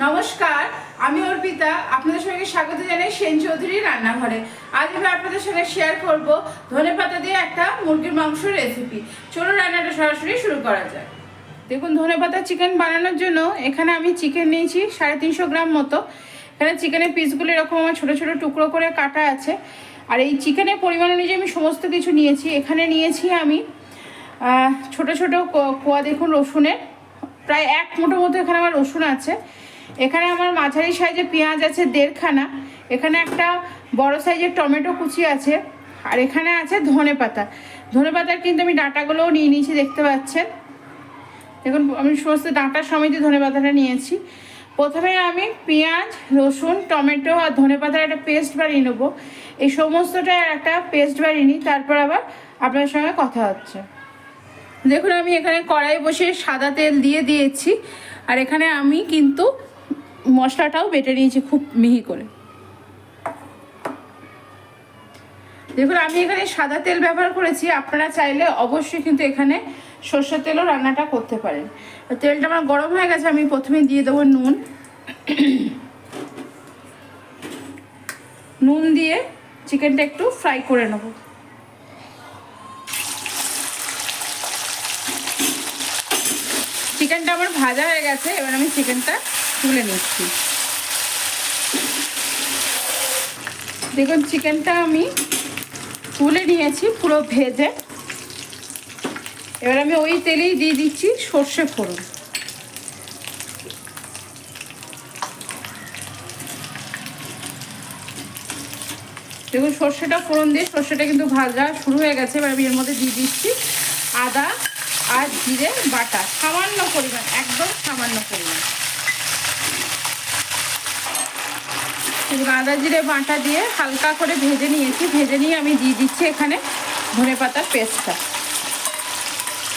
নমস্কার, আমি অর্পিতা। আপনাদের সঙ্গে স্বাগত জানাই সেন চৌধুরীর রান্নাঘরে। আজ আমি আপনাদের সঙ্গে শেয়ার করব ধনেপাতা দিয়ে একটা মুরগির মাংস রেসিপি। চলুন রান্নাটা সরাসরি শুরু করা যায়। দেখুন, ধনেপাতা চিকেন বানানোর জন্য এখানে আমি চিকেন নিয়েছি 350 গ্রাম মতো। এখানে চিকেনের পিসগুলো এরকম আমার ছোটো ছোটো টুকরো করে কাটা আছে। আর এই চিকেনের পরিমাণ অনুযায়ী আমি সমস্ত কিছু নিয়েছি। এখানে নিয়েছি আমি ছোটো ছোটো কোয়া, দেখুন রসুনের প্রায় 1 মুঠো মতো এখানে আমার রসুন আছে। এখানে আমার মাঝারি সাইজের পেঁয়াজ আছে 1.5 খানা। এখানে একটা বড় সাইজের টমেটো কুচি আছে। আর এখানে আছে ধনেপাতার কিন্তু আমি ডাঁটাগুলোও নিয়ে নিয়েছি, দেখতে পাচ্ছেন। দেখুন, আমি সমস্ত ডাঁটা সমেত ধনেপাতাটা নিয়েছি। প্রথমে আমি পেঁয়াজ, রসুন, টমেটো আর ধনেপাতার একটা পেস্ট বানিয়ে নেবো। এই সমস্তটা একটা পেস্ট বানিয়ে নিই, তারপর আবার আপনার সঙ্গে কথা হচ্ছে। দেখুন, আমি এখানে কড়াই বসে সাদা তেল দিয়ে দিয়েছি। আর এখানে আমি কিন্তু মশলাটাও বেটে নিয়েছি খুব মিহি করে। দেখুন, আমি এখানে সাদা তেল ব্যবহার করেছি। আপনারা চাইলে অবশ্যই কিন্তু এখানে সর্ষের তেলও রান্নাটা করতে পারেন। তেলটা আমার গরম হয়ে গেছে। আমি প্রথমে দিয়ে দেবো নুন দিয়ে চিকেনটা একটু ফ্রাই করে নেব। চিকেনটা আমার ভাজা হয়ে গেছে, এবার আমি চিকেনটা তুলে নিচ্ছি। দেখুন, চিকেনটা আমি তুলে নিয়েছি পুরো ভেজে। এবার আমি ওই তেলেই দিয়ে দিচ্ছি সর্ষে ফোড়ন। দেখুন, সর্ষেটা ফোড়ন দিয়ে সর্ষেটা কিন্তু ভাজা শুরু হয়ে গেছে। এবার আমি এর মধ্যে দিয়ে দিচ্ছি আদা আর জিরে বাটা, সামান্য পরিমাণ, একদম সামান্য পরিমাণ। এবং আদা জিরে বাটা দিয়ে হালকা করে ভেজে নিয়েছি। ভেজে নিয়ে আমি দিয়ে দিচ্ছি এখানে ধনেপাতার পেস্টটা,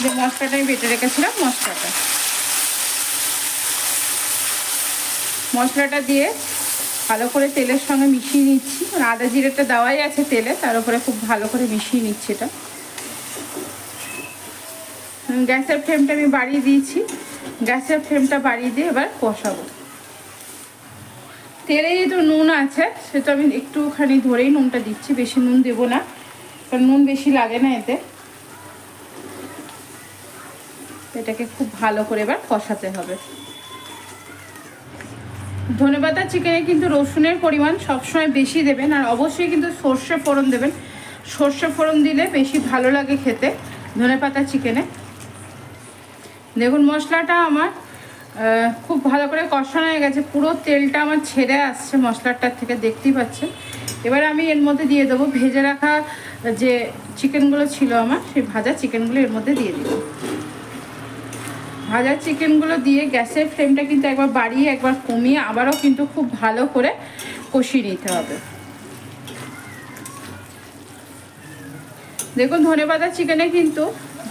যে মশলাটা আমি বেটে রেখেছিলাম। মশলাটা দিয়ে ভালো করে তেলের সঙ্গে মিশিয়ে নিচ্ছি। আদা জিরেটা দেওয়াই আছে তেলে, তার উপরে খুব ভালো করে মিশিয়ে নিচ্ছি এটা। গ্যাসের ফ্লেমটা আমি বাড়িয়ে দিয়েছি। গ্যাসের ফ্লেমটা বাড়িয়ে দিয়ে এবার কষাবো। তেলে যেহেতু নুন আছে, সেটা আমি একটুখানি ধরেই নুনটা দিচ্ছি, বেশি নুন দেবো না, কারণ নুন বেশি লাগে না এতে। এটাকে খুব ভালো করে এবার কষাতে হবে। ধনেপাতা চিকেনে কিন্তু রসুনের পরিমাণ সবসময় বেশি দেবেন, আর অবশ্যই কিন্তু সর্ষে ফোড়ন দেবেন। সর্ষে ফোড়ন দিলে বেশি ভালো লাগে খেতে ধনেপাতা চিকেনে। দেখুন, মশলাটা আমার খুব ভালো করে কষানো হয়ে গেছে। পুরো তেলটা আমার ছেড়ে আসছে মশলাটার থেকে, দেখতেই পাচ্ছেন। এবার আমি এর মধ্যে দিয়ে দেবো ভেজে রাখা যে চিকেনগুলো ছিল আমার, সেই ভাজা চিকেনগুলো এর মধ্যে দিয়ে দেবো। ভাজা চিকেনগুলো দিয়ে গ্যাসের ফ্লেমটা কিন্তু একবার বাড়িয়ে একবার কমিয়ে আবারও কিন্তু খুব ভালো করে কষিয়ে নিতে হবে। দেখুন, ধনেপাতা চিকেনে কিন্তু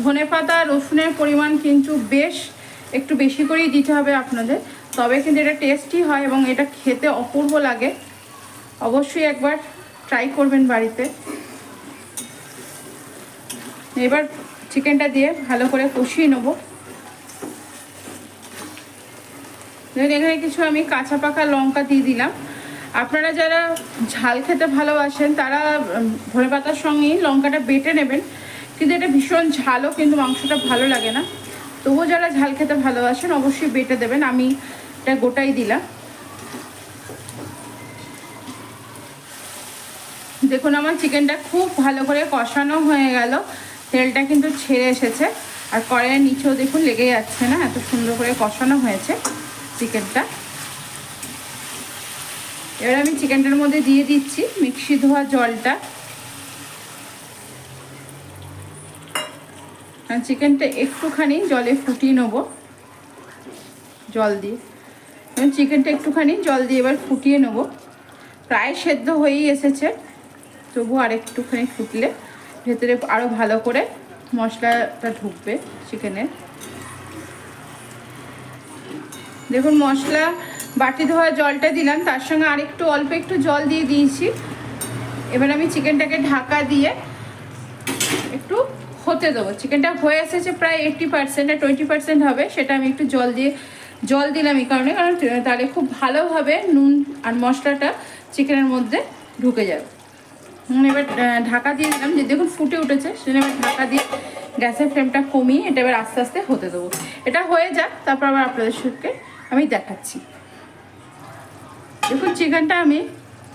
ধনেপাতা রসুনের পরিমাণ কিন্তু বেশ একটু বেশি করেই দিতে হবে আপনাদের, তবে কিন্তু এটা টেস্টি হয় এবং এটা খেতে অপূর্ব লাগে। অবশ্যই একবার ট্রাই করবেন বাড়িতে। এবার চিকেনটা দিয়ে ভালো করে কষিয়ে নেব। দেখুন, এখানে কিছু আমি কাঁচা পাকা লঙ্কা দিয়ে দিলাম। আপনারা যারা ঝাল খেতে ভালোবাসেন তারা ধনেপাতার সঙ্গেই লঙ্কাটা বেটে নেবেন, কিন্তু এটা ভীষণ ঝালও কিন্তু মাংসটা ভালো লাগে না। তবুও যারা ঝাল খেতে ভালোবাসেন অবশ্যই বেটে দেবেন। আমি এটা গোটাই দিলাম। দেখুন, আমার চিকেনটা খুব ভালো করে কষানো হয়ে গেল। তেলটা কিন্তু ছেড়ে এসেছে, আর কড়াইয়ের নিচেও দেখুন লেগে যাচ্ছে না, এত সুন্দর করে কষানো হয়েছে চিকেনটা। এবার আমি চিকেনটার মধ্যে দিয়ে দিচ্ছি মিক্সি ধোয়া জলটা। চিকেনটা একটুখানি জলে ফুটিয়ে নেবো, জল দিয়ে। চিকেনটা একটুখানি জল দিয়ে এবার ফুটিয়ে নেব। প্রায় সেদ্ধ হয়েই এসেছে, তবু আর একটুখানি ফুটলে ভেতরে আরও ভালো করে মশলাটা ঢুকবে চিকেনের। দেখুন, মশলা বাটি ধোয়া জলটা দিলাম, তার সঙ্গে আরেকটু অল্প একটু জল দিয়ে দিয়েছি। এবার আমি চিকেনটাকে ঢাকা দিয়ে একটু হতে দেবো। চিকেনটা হয়ে এসেছে প্রায় 80%, আর 20% হবে, সেটা আমি একটু জল দিয়ে জল দিলাম এই কারণে, কারণ তাহলে খুব ভালোভাবে নুন আর মশলাটা চিকেনের মধ্যে ঢুকে যাবে। এবার ঢাকা দিয়ে দিলাম, যে দেখুন ফুটে উঠেছে, সেজন্য এবার ঢাকা দিয়ে গ্যাসের ফ্লেমটা কমিয়ে এটা এবার আস্তে আস্তে হতে দেবো। এটা হয়ে যাক, তারপর আবার আপনাদের সঙ্গে আমি দেখাচ্ছি। দেখুন চিকেনটা আমি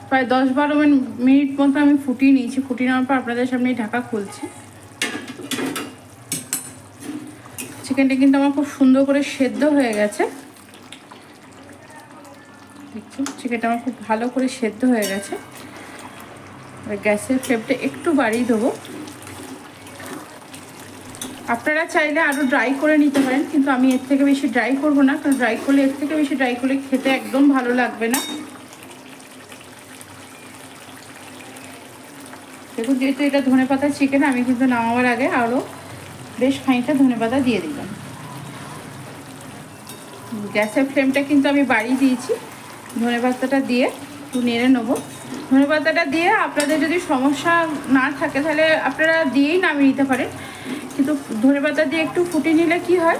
প্রায় 10-12 মিনিট মতো আমি ফুটিয়ে নিয়েছি। ফুটিয়ে নেওয়ার পর আপনাদের সামনে ঢাকা খুলছি। চিকেনটা কিন্তু আমার খুব সুন্দর করে সেদ্ধ হয়ে গেছে। দেখুন চিকেনটা আমার খুব ভালো করে সেদ্ধ হয়ে গেছে। গ্যাসের ফ্লেমটা একটু বাড়িয়ে দেবো। আপনারা চাইলে আরও ড্রাই করে নিতে পারেন, কিন্তু আমি এর থেকে বেশি ড্রাই করবো না, কারণ এর থেকে বেশি ড্রাই করলে খেতে একদম ভালো লাগবে না। দেখুন যেহেতু এটা ধনেপাতা চিকেন, আমি কিন্তু নামাবার আগে আরও বেশ খানিকটা ধনেপাতা দিয়ে দিলাম। গ্যাসের ফ্লেমটা কিন্তু আমি বাড়িয়ে দিয়েছি। ধনেপাতাটা দিয়ে একটু নেড়ে নেবো। ধনেপাতাটা দিয়ে আপনাদের যদি সমস্যা না থাকে তাহলে আপনারা দিয়েই নামিয়ে নিতে পারেন, কিন্তু ধনেপাতা দিয়ে একটু ফুটিয়ে নিলে কি হয়,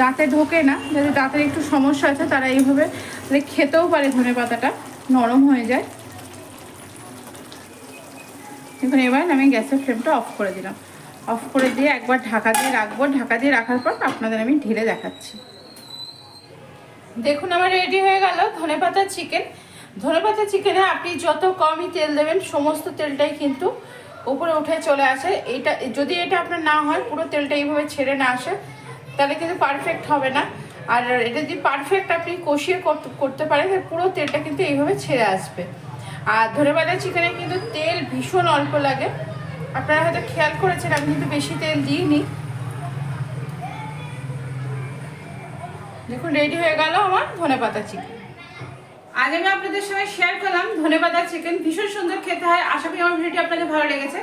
দাঁতে ঢোকে না। যাদের দাঁতের একটু সমস্যা আছে তারা এইভাবে খেতেও পারে, ধনেপাতাটা নরম হয়ে যায়। এখন এবার আমি গ্যাসের ফ্লেমটা অফ করে দিলাম। অফ করে দিয়ে একবার ঢাকা দিয়ে রাখবো। ঢাকা দিয়ে রাখার পর আপনাদের আমি ঢেলে দেখাচ্ছি। দেখুন আমার রেডি হয়ে গেল ধনেপাতা চিকেন। ধনেপাতা চিকেনে আপনি যত কমই তেল দেবেন, সমস্ত তেলটাই কিন্তু উপরে উঠে চলে আসে। এটা যদি আপনার না হয়, পুরো তেলটা এইভাবে ছেড়ে না আসে, তাহলে কিন্তু পারফেক্ট হবে না। আর এটা যদি পারফেক্ট আপনি কষিয়ে করতে পারেন, পুরো তেলটা কিন্তু এইভাবে ছেড়ে আসবে। আর ধনেপাতা চিকেনে কিন্তু তেল ভীষণ অল্প লাগে। আপনারা হয়তো খেয়াল করেছেন, আমি কিন্তু বেশি তেল দিইনি। দেখুন রেডি হয়ে গেল আমার ধনেপাতা চিকেন। আজ আমি আপনাদের সঙ্গে শেয়ার করলাম ধনেপাতা চিকেন। ভীষণ সুন্দর খেতে হয়। আশা করি আমার ভিডিওটি আপনাদের ভালো লেগেছে।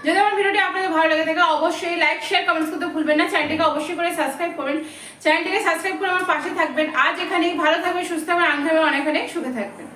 যদি আমার ভিডিওটি আপনাদের ভালো লেগে থাকে, অবশ্যই লাইক, শেয়ার, কমেন্টস করতে ভুলবেন না। চ্যানেলটিকে অবশ্যই করে সাবস্ক্রাইব করবেন। চ্যানেলটিকে সাবস্ক্রাইব করে আমার পাশে থাকবেন। আজ এখানেই, ভালো থাকবেন, সুস্থ থাকবেন, আনন্দ থাকবেন, অনেক অনেক সুখে থাকবেন।